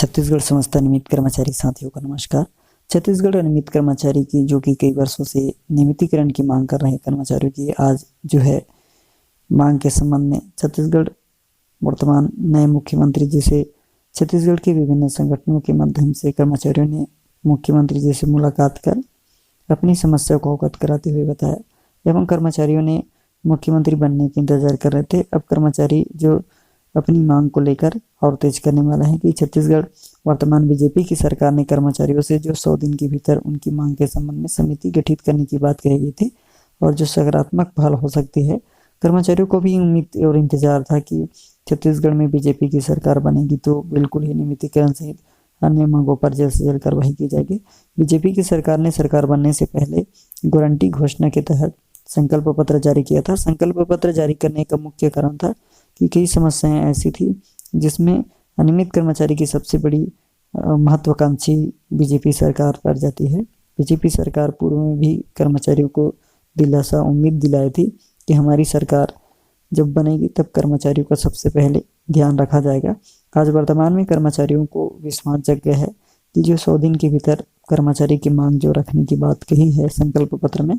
छत्तीसगढ़ समस्त नियमित कर्मचारी साथियों को नमस्कार। छत्तीसगढ़ नियमित कर्मचारी की जो कि कई वर्षों से नियमितीकरण की मांग कर रहे कर्मचारियों की आज जो है मांग के संबंध में छत्तीसगढ़ वर्तमान नए मुख्यमंत्री जी से छत्तीसगढ़ के विभिन्न संगठनों के माध्यम से कर्मचारियों ने मुख्यमंत्री जी से मुलाकात कर अपनी समस्या को अवगत कराते हुए बताया एवं कर्मचारियों ने मुख्यमंत्री बनने के इंतजार कर रहे थे। अब कर्मचारी जो अपनी मांग को लेकर और तेज करने वाला है कि छत्तीसगढ़ वर्तमान बीजेपी की सरकार ने कर्मचारियों से जो 100 दिन के भीतर उनकी मांग के संबंध में समिति गठित करने की बात कही गई थी और जो सकारात्मक पहल हो सकती है। कर्मचारियों को भी उम्मीद और इंतजार था कि छत्तीसगढ़ में बीजेपी की सरकार बनेगी तो बिल्कुल ही नियमितीकरण सहित अन्य मांगों पर जल्द से जल्द कार्रवाई की जाएगी। बीजेपी की सरकार ने सरकार बनने से पहले गारंटी घोषणा के तहत संकल्प पत्र जारी किया था। संकल्प पत्र जारी करने का मुख्य कारण था कि कई समस्याएं ऐसी थी जिसमें अनियमित कर्मचारी की सबसे बड़ी महत्वाकांक्षी बीजेपी सरकार पर जाती है। बीजेपी सरकार पूर्व में भी कर्मचारियों को दिलासा उम्मीद दिलाई थी कि हमारी सरकार जब बनेगी तब कर्मचारियों का सबसे पहले ध्यान रखा जाएगा। आज वर्तमान में कर्मचारियों को विश्वास जग गया है कि जो 100 दिन के भीतर कर्मचारी की मांग जो रखने की बात कही है संकल्प पत्र में,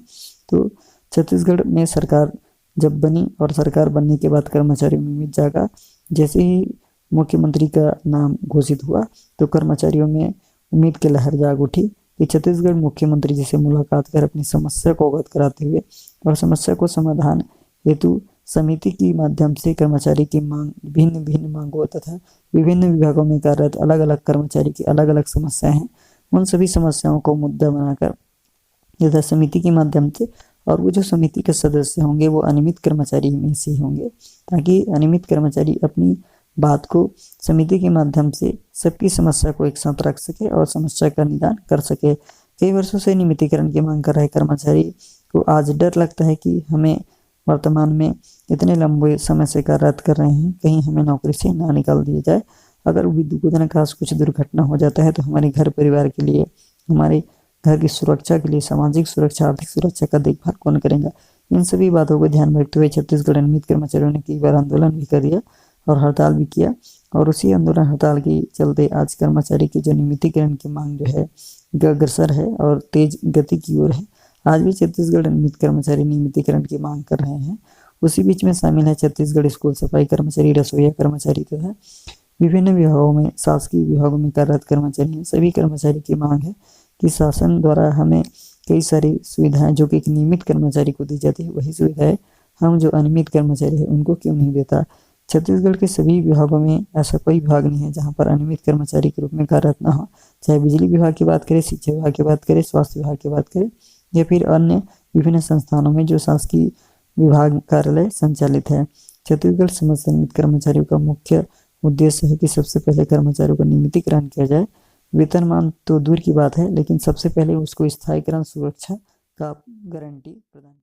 तो छत्तीसगढ़ में सरकार जब बनी और सरकार बनने के बाद कर्मचारियों में उम्मीद जागा। जैसे ही मुख्यमंत्री का नाम घोषित हुआ तो कर्मचारियों में उम्मीद की लहर जाग उठी कि छत्तीसगढ़ मुख्यमंत्री जी से मुलाकात कर अपनी समस्या को अवगत कराते हुए और समस्या को समाधान हेतु समिति के माध्यम से कर्मचारी की मांग भिन्न भिन्न मांगों तथा विभिन्न विभागों में कार्यरत अलग अलग कर्मचारी की अलग अलग समस्याएं हैं, उन सभी समस्याओं को मुद्दा बनाकर यथा समिति के माध्यम से, और वो जो समिति के सदस्य होंगे वो अनियमित कर्मचारी में से होंगे ताकि अनियमित कर्मचारी अपनी बात को समिति के माध्यम से सबकी समस्या को एक साथ रख सके और समस्या का निदान कर सके। कई वर्षों से नियमितीकरण की मांग कर रहे कर्मचारी को आज डर लगता है कि हमें वर्तमान में इतने लंबे समय से कार्यरत कर रहे हैं, कहीं हमें नौकरी से ना निकाल दिया जाए। अगर विधिवत कुछ दुर्घटना हो जाता है तो हमारे घर परिवार के लिए, हमारे घर की सुरक्षा के लिए, सामाजिक सुरक्षा, आर्थिक सुरक्षा का देखभाल कौन करेगा। इन सभी बातों को ध्यान में रखते हुए छत्तीसगढ़ नियमित कर्मचारियों ने कई बार आंदोलन भी कर दिया और हड़ताल भी किया और उसी आंदोलन हड़ताल के चलते आज कर्मचारी की जो नियमितीकरण की मांग जो है अग्रसर है और तेज गति की ओर है। आज भी छत्तीसगढ़ नियमित कर्मचारी नियमितीकरण की मांग कर रहे हैं। उसी बीच में शामिल है छत्तीसगढ़ स्कूल सफाई कर्मचारी, रसोईया कर्मचारी तथा विभिन्न विभागों में शासकीय विभागों में कार्यरत कर्मचारी हैं। सभी कर्मचारी की मांग है कि शासन द्वारा हमें कई सारी सुविधाएं जो कि एक नियमित कर्मचारी को दी जाती है, वही सुविधाएं हम जो अनियमित कर्मचारी है उनको क्यों नहीं देता। छत्तीसगढ़ के सभी विभागों में ऐसा कोई विभाग नहीं है जहां पर अनियमित कर्मचारी के रूप में कार्यरत ना हो, चाहे बिजली विभाग की बात करें, शिक्षा विभाग की बात करें, स्वास्थ्य विभाग की बात करें या फिर अन्य विभिन्न संस्थानों में जो शासकीय विभाग कार्यालय संचालित है। छत्तीसगढ़ समस्त नियमित कर्मचारियों का मुख्य उद्देश्य है कि सबसे पहले कर्मचारियों का नियमितीकरण किया जाए। वेतनमान तो दूर की बात है, लेकिन सबसे पहले उसको स्थायीकरण सुरक्षा का गारंटी प्रदान